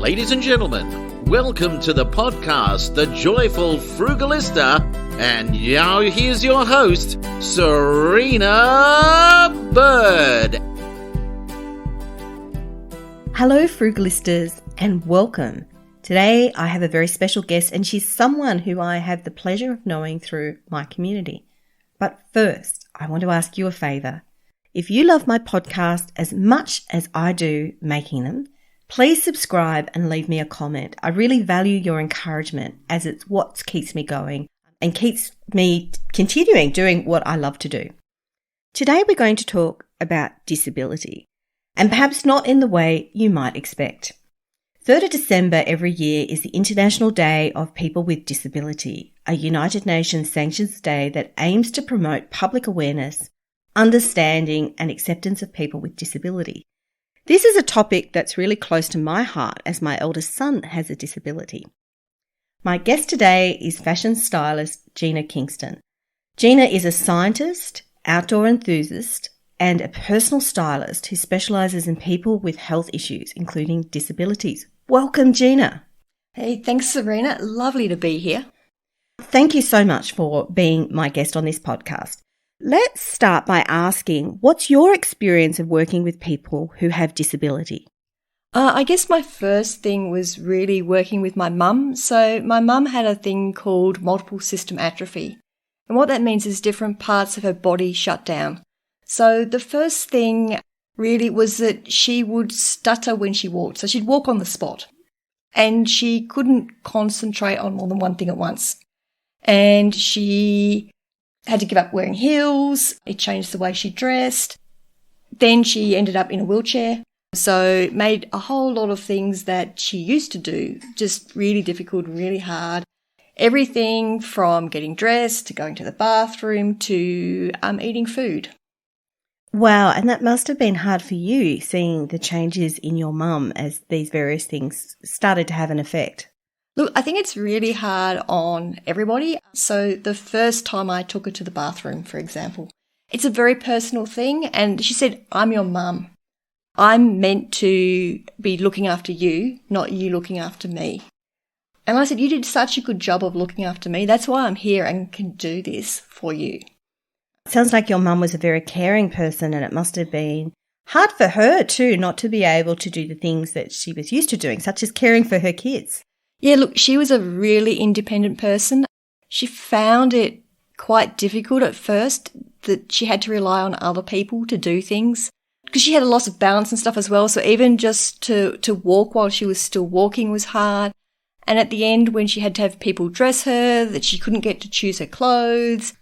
Ladies and gentlemen, welcome to the podcast, The Joyful Frugalista, and now here's your host, Serena Bird. Hello Frugalistas and welcome. Today I have a very special guest and she's someone who I have the pleasure of knowing through my community. But first, I want to ask you a favour. If you love my podcast as much as I do making them, please subscribe and leave me a comment. I really value your encouragement as it's what keeps me going and keeps me continuing doing what I love to do. Today we're going to talk about disability, and perhaps not in the way you might expect. 3rd of December every year is the International Day of People with Disability, a United Nations sanctions day that aims to promote public awareness, understanding and acceptance of people with disability. This is a topic that's really close to my heart as my eldest son has a disability. My guest today is fashion stylist Gina Kingston. Gina is a scientist, outdoor enthusiast, and a personal stylist who specialises in people with health issues, including disabilities. Welcome, Gina. Hey, thanks, Serena. Lovely to be here. Thank you so much for being my guest on this podcast. Let's start by asking, what's your experience of working with people who have disability? I guess my first thing was really working with my mum. So my mum had a thing called multiple system atrophy. And what that means is different parts of her body shut down. So the first thing really was that she would stutter when she walked. So she'd walk on the spot. And she couldn't concentrate on more than one thing at once. And she had to give up wearing heels. It changed the way she dressed. Then she ended up in a wheelchair. So it made a whole lot of things that she used to do just really difficult, really hard. Everything from getting dressed to going to the bathroom to eating food. Wow, and that must have been hard for you, seeing the changes in your mum as these various things started to have an effect. Look, I think it's really hard on everybody. So the first time I took her to the bathroom, for example, it's a very personal thing. And she said, I'm your mum. I'm meant to be looking after you, not you looking after me. And I said, you did such a good job of looking after me. That's why I'm here and can do this for you. It sounds like your mum was a very caring person, and it must have been hard for her too not to be able to do the things that she was used to doing, such as caring for her kids. Yeah, look, she was a really independent person. She found it quite difficult at first that she had to rely on other people to do things because she had a loss of balance and stuff as well. So even just to walk while she was still walking was hard. And at the end, when she had to have people dress her, that she couldn't get to choose her clothes.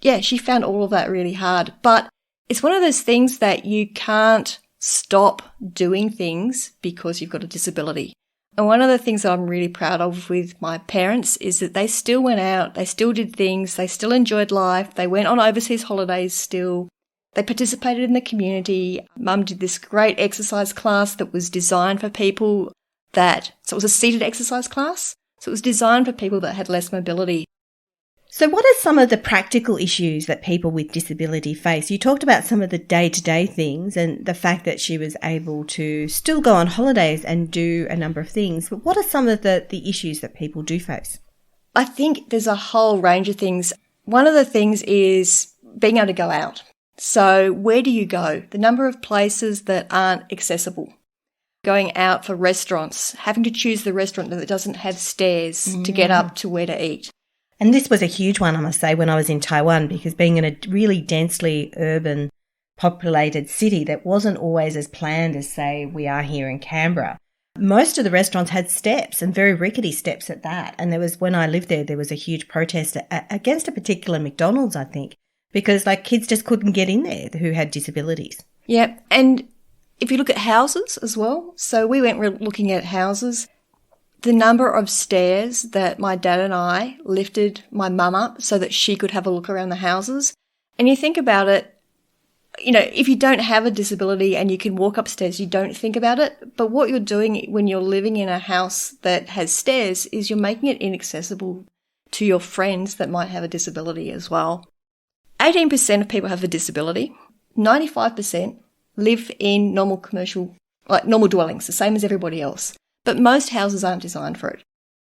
Yeah, she found all of that really hard. But it's one of those things that you can't stop doing things because you've got a disability. And one of the things that I'm really proud of with my parents is that they still went out, they still did things, they still enjoyed life, they went on overseas holidays still, they participated in the community. Mum did this great exercise class that was designed for people so it was a seated exercise class, so it was designed for people that had less mobility. So what are some of the practical issues that people with disability face? You talked about some of the day-to-day things and the fact that she was able to still go on holidays and do a number of things. But what are some of the issues that people do face? I think there's a whole range of things. One of the things is being able to go out. So where do you go? The number of places that aren't accessible. Going out for restaurants, having to choose the restaurant that doesn't have stairs to get up to where to eat. And this was a huge one, I must say, when I was in Taiwan, because being in a really densely urban populated city that wasn't always as planned as, say, we are here in Canberra, most of the restaurants had steps and very rickety steps at that. And when I lived there was a huge protest against a particular McDonald's, I think, because kids just couldn't get in there who had disabilities. Yeah, and if you look at houses as well, so we went looking at houses. The number of stairs that my dad and I lifted my mum up so that she could have a look around the houses. And you think about it, if you don't have a disability and you can walk upstairs, you don't think about it. But what you're doing when you're living in a house that has stairs is you're making it inaccessible to your friends that might have a disability as well. 18% of people have a disability. 95% live in normal commercial, normal dwellings, the same as everybody else. But most houses aren't designed for it.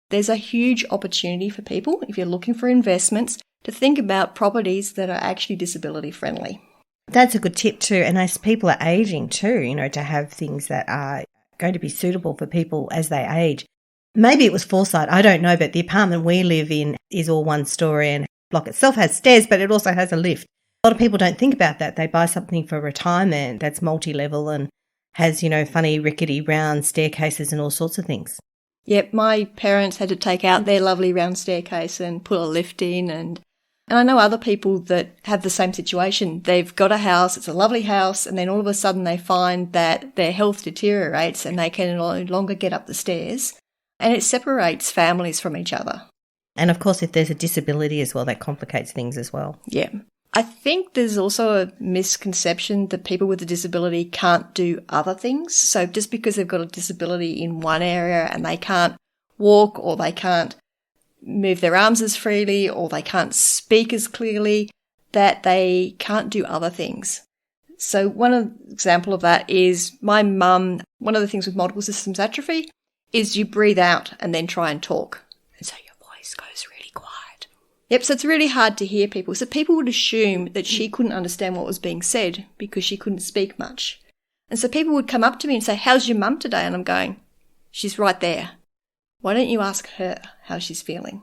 There's a huge opportunity for people, if you're looking for investments, to think about properties that are actually disability friendly. That's a good tip too. And as people are aging too, to have things that are going to be suitable for people as they age. Maybe it was foresight, I don't know, but the apartment we live in is all one story and the block itself has stairs, but it also has a lift. A lot of people don't think about that. They buy something for retirement that's multi-level and has, funny rickety round staircases and all sorts of things. Yep, my parents had to take out their lovely round staircase and put a lift in, and I know other people that have the same situation. They've got a house, it's a lovely house, and then all of a sudden they find that their health deteriorates and they can no longer get up the stairs, and it separates families from each other. And of course, if there's a disability as well, that complicates things as well. Yeah. I think there's also a misconception that people with a disability can't do other things. So just because they've got a disability in one area and they can't walk or they can't move their arms as freely or they can't speak as clearly, that they can't do other things. So one example of that is my mum, one of the things with multiple systems atrophy is you breathe out and then try and talk. And so your voice goes really quiet. Yep, so it's really hard to hear people. So people would assume that she couldn't understand what was being said because she couldn't speak much. And so people would come up to me and say, "How's your mum today?" And I'm going, "She's right there. Why don't you ask her how she's feeling?"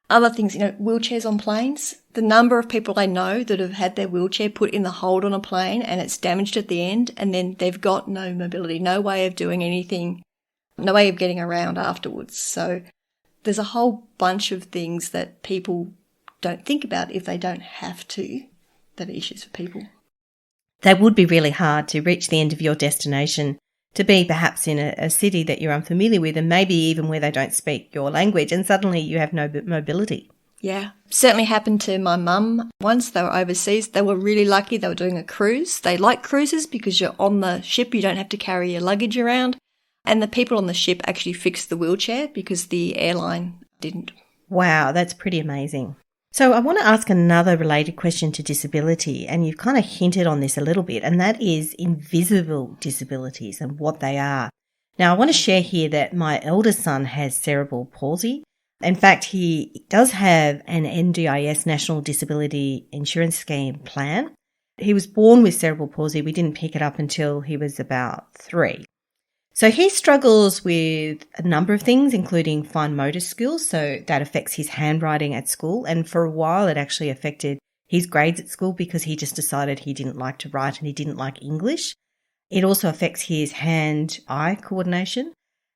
Other things, wheelchairs on planes. The number of people I know that have had their wheelchair put in the hold on a plane and it's damaged at the end and then they've got no mobility, no way of doing anything, no way of getting around afterwards. So there's a whole bunch of things that people don't think about if they don't have to, that are issues for people. They would be really hard to reach the end of your destination, to be perhaps in a city that you're unfamiliar with and maybe even where they don't speak your language and suddenly you have no mobility. Yeah, certainly happened to my mum once. They were overseas. They were really lucky. They were doing a cruise. They like cruises because you're on the ship. You don't have to carry your luggage around. And the people on the ship actually fixed the wheelchair because the airline didn't. Wow, that's pretty amazing. So I want to ask another related question to disability, and you've kind of hinted on this a little bit, and that is invisible disabilities and what they are. Now, I want to share here that my eldest son has cerebral palsy. In fact, he does have an NDIS, National Disability Insurance Scheme plan. He was born with cerebral palsy. We didn't pick it up until he was about 3. So he struggles with a number of things, including fine motor skills. So that affects his handwriting at school. And for a while, it actually affected his grades at school because he just decided he didn't like to write and he didn't like English. It also affects his hand-eye coordination.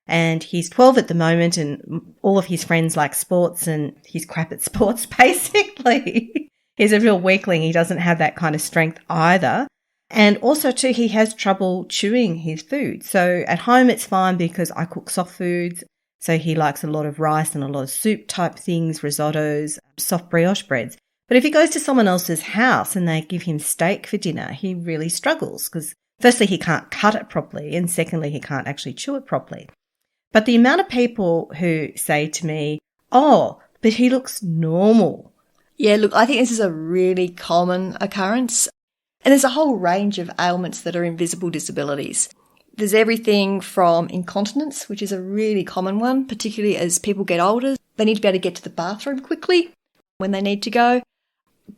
And he's 12 at the moment and all of his friends like sports and he's crap at sports, basically. He's a real weakling. He doesn't have that kind of strength either. And also, too, he has trouble chewing his food. So at home, it's fine because I cook soft foods. So he likes a lot of rice and a lot of soup type things, risottos, soft brioche breads. But if he goes to someone else's house and they give him steak for dinner, he really struggles because firstly, he can't cut it properly. And secondly, he can't actually chew it properly. But the amount of people who say to me, "Oh, but he looks normal." Yeah, look, I think this is a really common occurrence. And there's a whole range of ailments that are invisible disabilities. There's everything from incontinence, which is a really common one, particularly as people get older. They need to be able to get to the bathroom quickly when they need to go.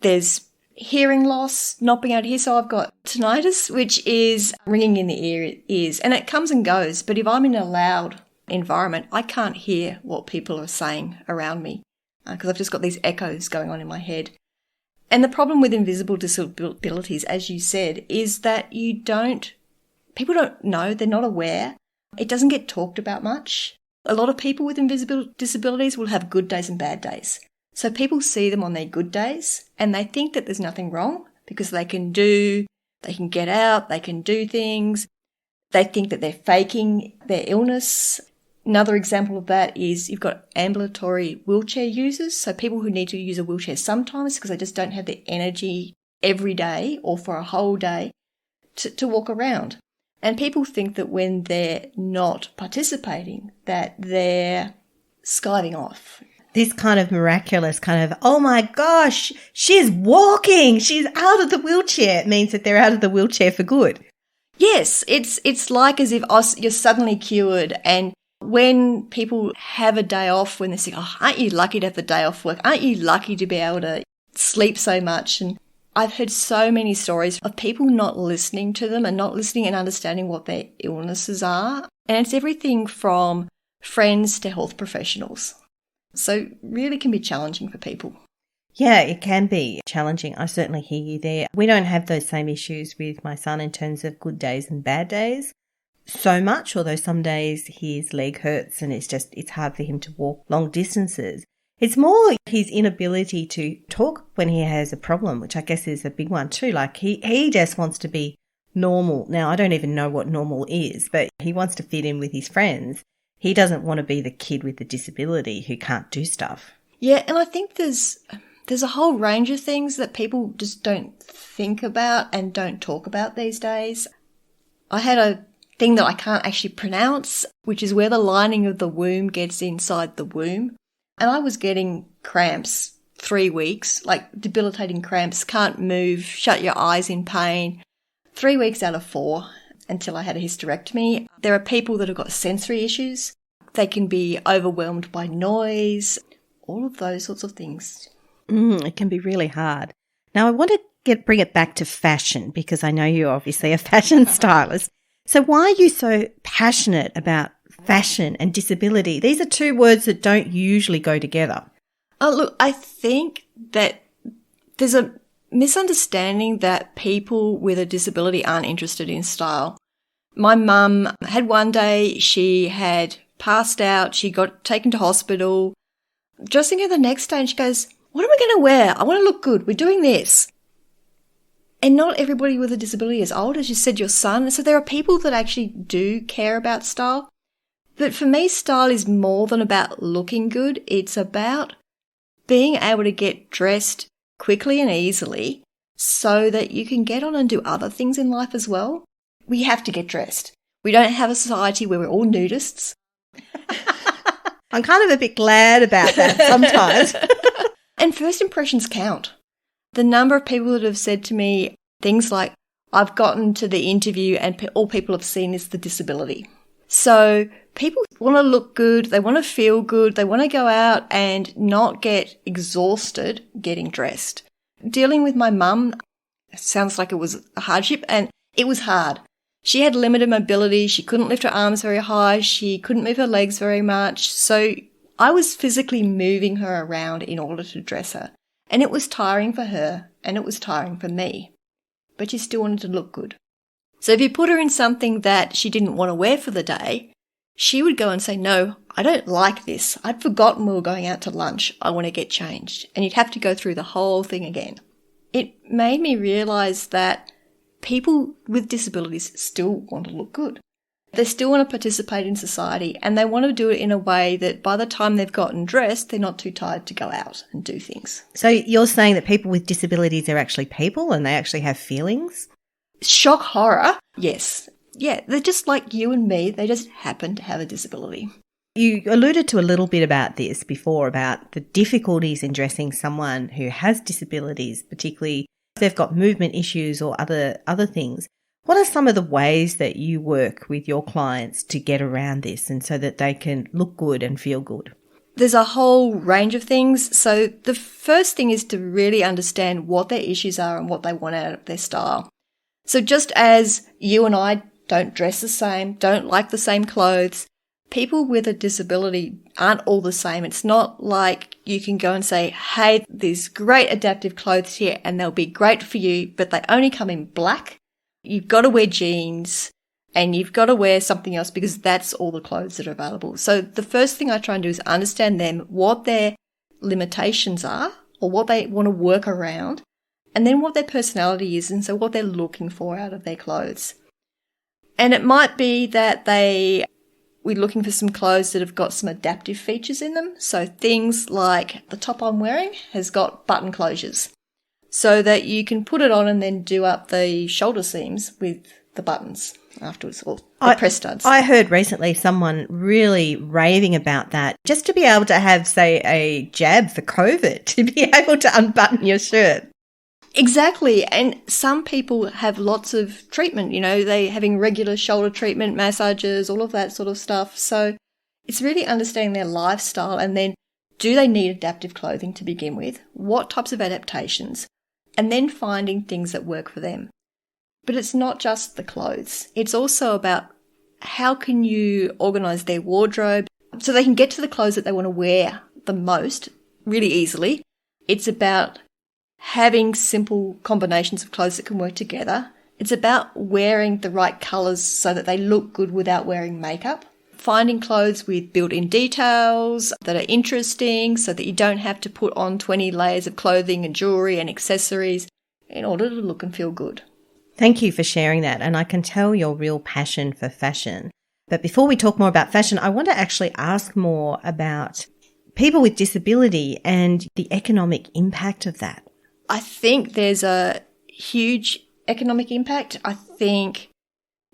There's hearing loss, not being able to hear. So I've got tinnitus, which is ringing in the ears, and it comes and goes. But if I'm in a loud environment, I can't hear what people are saying around me because I've just got these echoes going on in my head. And the problem with invisible disabilities, as you said, is that people don't know, they're not aware. It doesn't get talked about much. A lot of people with invisible disabilities will have good days and bad days. So people see them on their good days and they think that there's nothing wrong because they can get out, they can do things. They think that they're faking their illness. Another example of that is you've got ambulatory wheelchair users, so people who need to use a wheelchair sometimes because they just don't have the energy every day or for a whole day to walk around. And people think that when they're not participating, that they're skiving off. This kind of miraculous kind of, "Oh my gosh, she's walking, she's out of the wheelchair," it means that they're out of the wheelchair for good. Yes, it's like as if you're suddenly cured and When people have a day off, when they say, oh, aren't you lucky to have the day off work? Aren't you lucky to be able to sleep so much? And I've heard so many stories of people not listening to them and not listening and understanding what their illnesses are. And it's everything from friends to health professionals. So really can be challenging for people. Yeah, it can be challenging. I certainly hear you there. We don't have those same issues with my son in terms of good days and bad days so much, although some days his leg hurts and it's hard for him to walk long distances. It's more his inability to talk when he has a problem, which I guess is a big one too. Like he just wants to be normal. Now, I don't even know what normal is, but he wants to fit in with his friends. He doesn't want to be the kid with the disability who can't do stuff. Yeah, and I think there's a whole range of things that people just don't think about and don't talk about these days. I had a thing that I can't actually pronounce, which is where the lining of the womb gets inside the womb. And I was getting cramps 3 weeks, like debilitating cramps, can't move, shut your eyes in pain, 3 weeks out of 4 until I had a hysterectomy. There are people that have got sensory issues. They can be overwhelmed by noise, all of those sorts of things. It can be really hard. Now, I want to bring it back to fashion because I know you're obviously a fashion stylist. So why are you so passionate about fashion and disability? These are two words that don't usually go together. Oh, look, I think that there's a misunderstanding that people with a disability aren't interested in style. My mum had one day, she had passed out, she got taken to hospital. Dressing her the next day and she goes, what am I going to wear? I want to look good. We're doing this. And not everybody with a disability is old, as you said, your son. So there are people that actually do care about style. But for me, style is more than about looking good. It's about being able to get dressed quickly and easily so that you can get on and do other things in life as well. We have to get dressed. We don't have a society where we're all nudists. I'm kind of a bit glad about that sometimes. And first impressions count. The number of people that have said to me things like, I've gotten to the interview and all people have seen is the disability. So people want to look good, they want to feel good, they want to go out and not get exhausted getting dressed. Dealing with my mum sounds like it was a hardship, and it was hard. She had limited mobility, she couldn't lift her arms very high, she couldn't move her legs very much, so I was physically moving her around in order to dress her. And it was tiring for her, and it was tiring for me. But she still wanted to look good. So if you put her in something that she didn't want to wear for the day, she would go and say, no, I don't like this. I'd forgotten we were going out to lunch. I want to get changed. And you'd have to go through the whole thing again. It made me realise that people with disabilities still want to look good. They still want to participate in society, and they want to do it in a way that by the time they've gotten dressed, they're not too tired to go out and do things. So you're saying that people with disabilities are actually people and they actually have feelings? Shock horror, yes. Yeah, they're just like you and me. They just happen to have a disability. You alluded to a little bit about this before, about the difficulties in dressing someone who has disabilities, particularly if they've got movement issues or other things. What are some of the ways that you work with your clients to get around this and so that they can look good and feel good? There's a whole range of things. So the first thing is to really understand what their issues are and what they want out of their style. So just as you and I don't dress the same, don't like the same clothes, people with a disability aren't all the same. It's not like you can go and say, hey, there's great adaptive clothes here and they'll be great for you, but they only come in black. You've got to wear jeans and you've got to wear something else because that's all the clothes that are available. So the first thing I try and do is understand them, what their limitations are or what they want to work around, and then what their personality is and so what they're looking for out of their clothes. And it might be that we're looking for some clothes that have got some adaptive features in them. So things like the top I'm wearing has got button closures, so that you can put it on and then do up the shoulder seams with the buttons afterwards, or the press studs. I heard recently someone really raving about that, just to be able to have, say, a jab for COVID, to be able to unbutton your shirt. Exactly. And some people have lots of treatment, they're having regular shoulder treatment, massages, all of that sort of stuff. So It's really understanding their lifestyle, and then do they need adaptive clothing to begin with? What types of adaptations? And then finding things that work for them. But it's not just the clothes. It's also about how can you organise their wardrobe so they can get to the clothes that they want to wear the most really easily. It's about having simple combinations of clothes that can work together. It's about wearing the right colours so that they look good without wearing makeup. Finding clothes with built-in details that are interesting so that you don't have to put on 20 layers of clothing and jewellery and accessories in order to look and feel good. Thank you for sharing that, and I can tell your real passion for fashion. But before we talk more about fashion, I want to actually ask more about people with disability and the economic impact of that. I think there's a huge economic impact. I think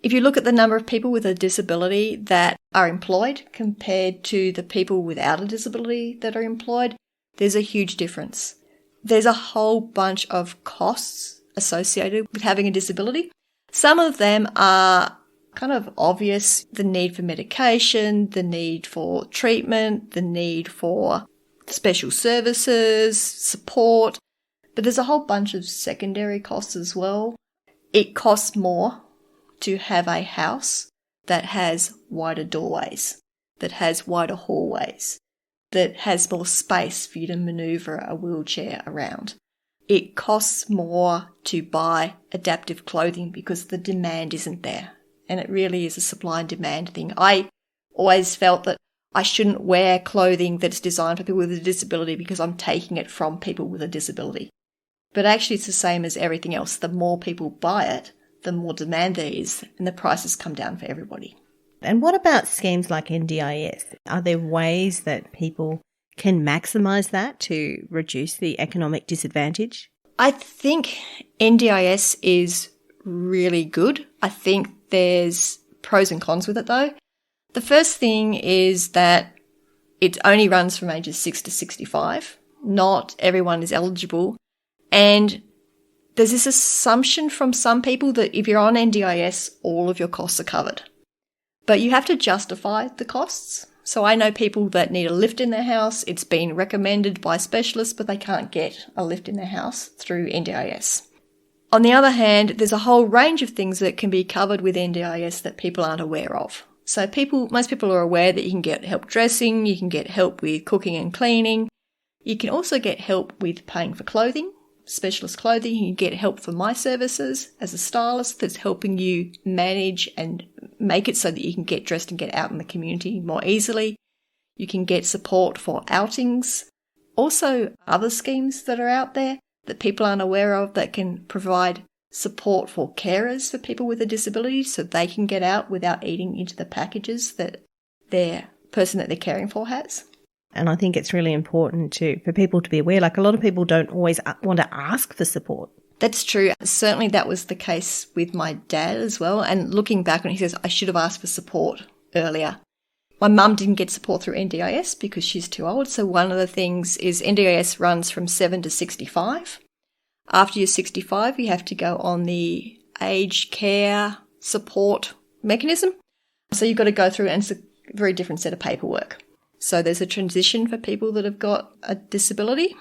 if you look at the number of people with a disability that are employed compared to the people without a disability that are employed, there's a huge difference. There's a whole bunch of costs associated with having a disability. Some of them are kind of obvious: the need for medication, the need for treatment, the need for special services, support. But there's a whole bunch of secondary costs as well. It costs more to have a house that has wider doorways, that has wider hallways, that has more space for you to manoeuvre a wheelchair around. It costs more to buy adaptive clothing because the demand isn't there. And it really is a supply and demand thing. I always felt that I shouldn't wear clothing that's designed for people with a disability because I'm taking it from people with a disability. But actually it's the same as everything else. The more people buy it, the more demand there is, and the prices come down for everybody. And what about schemes like NDIS? Are there ways that people can maximise that to reduce the economic disadvantage? I think NDIS is really good. I think there's pros and cons with it though. The first thing is that it only runs from ages 6 to 65. Not everyone is eligible. And there's this assumption from some people that if you're on NDIS, all of your costs are covered. But you have to justify the costs. So I know people that need a lift in their house. It's been recommended by specialists, but they can't get a lift in their house through NDIS. On the other hand, there's a whole range of things that can be covered with NDIS that people aren't aware of. So most people are aware that you can get help dressing, you can get help with cooking and cleaning. You can also get help with paying for clothing, specialist clothing. You can get help for my services as a stylist that's helping you manage and make it so that you can get dressed and get out in the community more easily. You can get support for outings. Also, other schemes that are out there that people aren't aware of that can provide support for carers for people with a disability so they can get out without eating into the packages that their person that they're caring for has. And I think it's really important for people to be aware. Like, a lot of people don't always want to ask for support. That's true. Certainly that was the case with my dad as well. And looking back on it, he says, I should have asked for support earlier. My mum didn't get support through NDIS because she's too old. So one of the things is NDIS runs from 7 to 65. After you're 65, you have to go on the aged care support mechanism. So you've got to go through, and it's a very different set of paperwork. So there's a transition for people that have got a disability.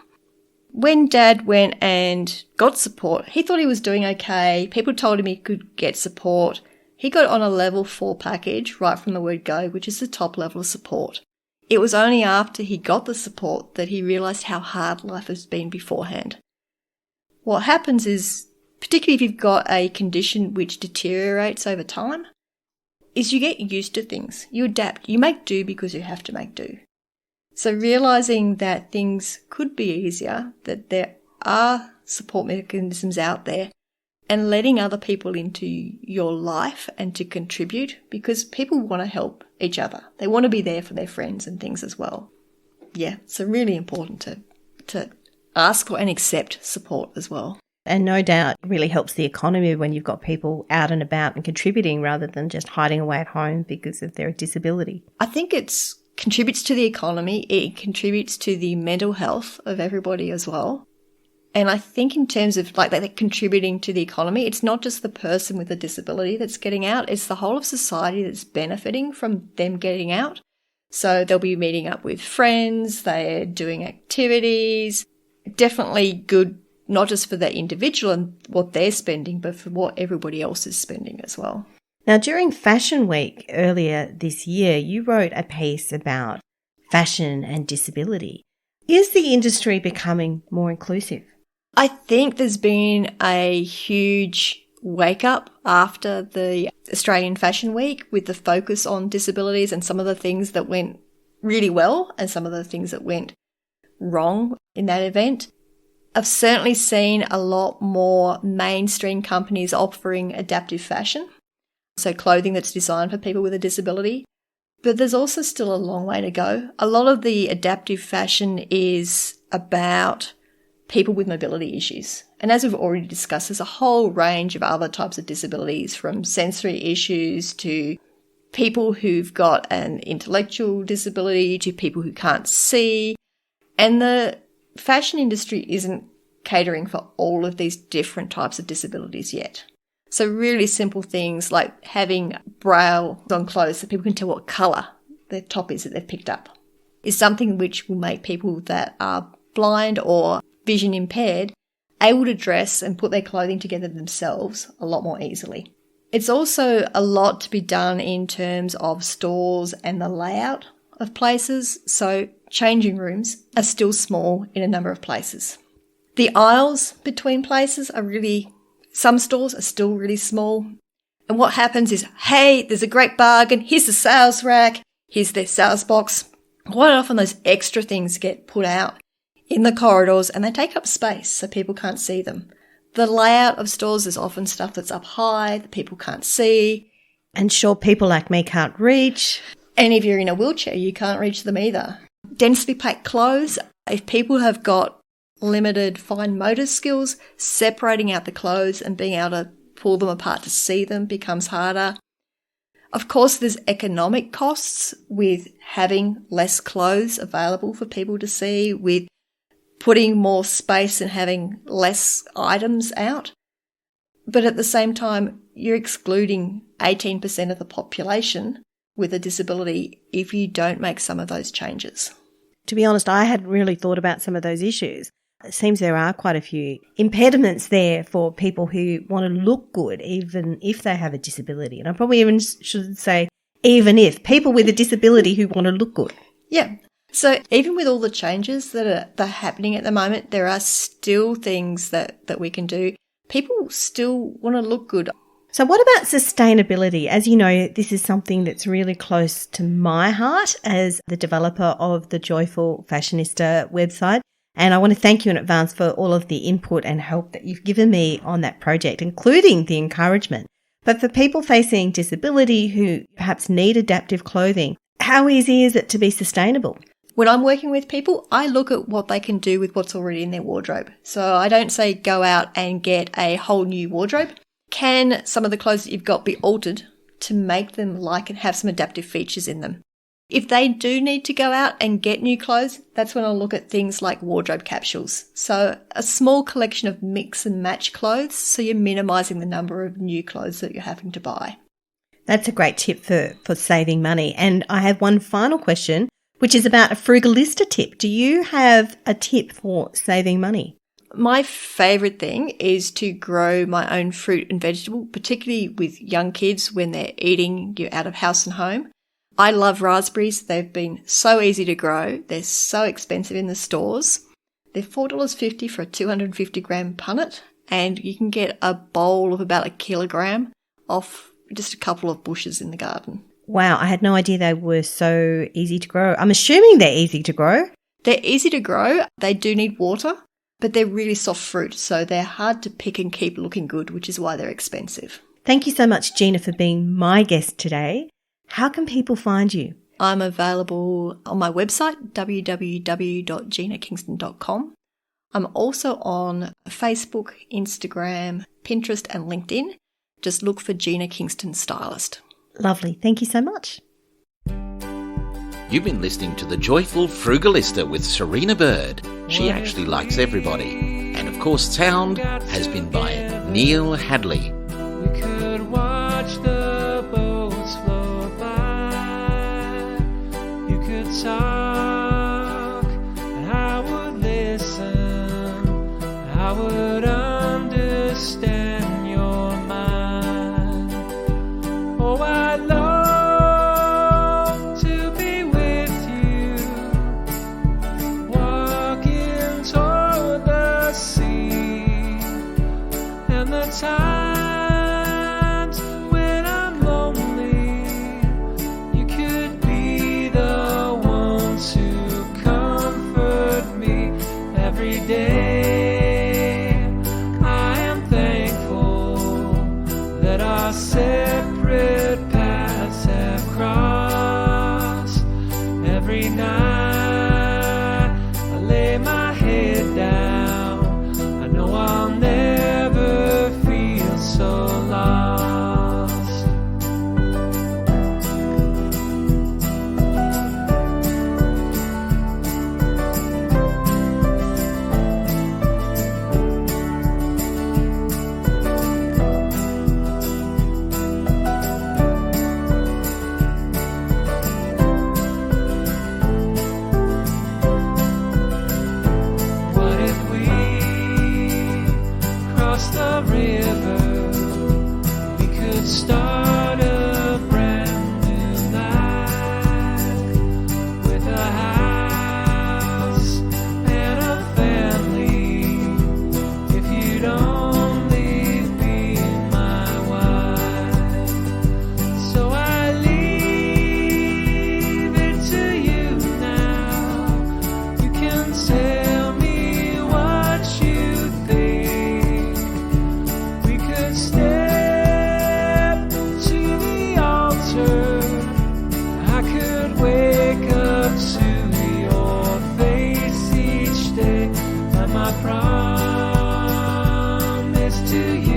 When Dad went and got support, he thought he was doing okay. People told him he could get support. He got on a level 4 package right from the word go, which is the top level of support. It was only after he got the support that he realised how hard life has been beforehand. What happens is, particularly if you've got a condition which deteriorates over time, is you get used to things. You adapt. You make do because you have to make do. So realising that things could be easier, that there are support mechanisms out there, and letting other people into your life and to contribute, because people want to help each other. They want to be there for their friends and things as well. Yeah, so really important to ask for and accept support as well. And no doubt it really helps the economy when you've got people out and about and contributing rather than just hiding away at home because of their disability. I think it contributes to the economy. It contributes to the mental health of everybody as well. And I think in terms of like that contributing to the economy, it's not just the person with a disability that's getting out, it's the whole of society that's benefiting from them getting out. So they'll be meeting up with friends, they're doing activities. Definitely good, not just for the individual and what they're spending, but for what everybody else is spending as well. Now, during Fashion Week earlier this year, you wrote a piece about fashion and disability. Is the industry becoming more inclusive? I think there's been a huge wake up after the Australian Fashion Week with the focus on disabilities and some of the things that went really well and some of the things that went wrong in that event. I've certainly seen a lot more mainstream companies offering adaptive fashion, so clothing that's designed for people with a disability. But there's also still a long way to go. A lot of the adaptive fashion is about people with mobility issues. And as we've already discussed, there's a whole range of other types of disabilities, from sensory issues to people who've got an intellectual disability to people who can't see. And the fashion industry isn't catering for all of these different types of disabilities yet. So really simple things like having braille on clothes so people can tell what colour the top is that they've picked up is something which will make people that are blind or vision impaired able to dress and put their clothing together themselves a lot more easily. It's also a lot to be done in terms of stores and the layout of places. So changing rooms are still small in a number of places. The aisles between places are some stores are still really small. And what happens is, hey, there's a great bargain. Here's the sales rack. Here's their sales box. Quite often those extra things get put out in the corridors and they take up space so people can't see them. The layout of stores is often stuff that's up high that people can't see. And sure, people like me can't reach. And if you're in a wheelchair, you can't reach them either. Densely packed clothes, if people have got limited fine motor skills, separating out the clothes and being able to pull them apart to see them becomes harder. Of course, there's economic costs with having less clothes available for people to see, with putting more space and having less items out. But at the same time, you're excluding 18% of the population with a disability if you don't make some of those changes. To be honest, I hadn't really thought about some of those issues. It seems there are quite a few impediments there for people who want to look good, even if they have a disability. And I probably even should say, even if people with a disability who want to look good. Yeah. So even with all the changes that are happening at the moment, there are still things that we can do. People still want to look good. So what about sustainability? As you know, this is something that's really close to my heart as the developer of the Joyful Fashionista website. And I want to thank you in advance for all of the input and help that you've given me on that project, including the encouragement. But for people facing disability who perhaps need adaptive clothing, how easy is it to be sustainable? When I'm working with people, I look at what they can do with what's already in their wardrobe. So I don't say go out and get a whole new wardrobe. Can some of the clothes that you've got be altered to make them like and have some adaptive features in them? If they do need to go out and get new clothes, that's when I'll look at things like wardrobe capsules. So a small collection of mix and match clothes, so you're minimising the number of new clothes that you're having to buy. That's a great tip for saving money. And I have one final question, which is about a Frugalista tip. Do you have a tip for saving money? My favourite thing is to grow my own fruit and vegetable, particularly with young kids when they're eating out of house and home. I love raspberries. They've been so easy to grow. They're so expensive in the stores. They're $4.50 for a 250 gram punnet, and you can get a bowl of about 1 kilogram off just a couple of bushes in the garden. Wow, I had no idea they were so easy to grow. I'm assuming they're easy to grow. They're easy to grow. They do need water, but they're really soft fruit, so they're hard to pick and keep looking good, which is why they're expensive. Thank you so much, Gina, for being my guest today. How can people find you? I'm available on my website, www.ginakingston.com. I'm also on Facebook, Instagram, Pinterest and LinkedIn. Just look for Gina Kingston Stylist. Lovely. Thank you so much. You've been listening to The Joyful Frugalista with Serena Bird. She actually likes everybody. And of course, sound has been by Neil Hadley. We could watch the boats flow by. You could times when I'm lonely, you could be the one to comfort me every day. I am thankful that our separate paths have crossed. Every night I lay my head down, I know I'll never feel so lost. What if we cross the river? We could start a brand new life with a house and a family. If you'd only be my wife. So I leave it to you now. You can tell me what you think. We could step to the altar. I could wake up to your face each day. But my promise to you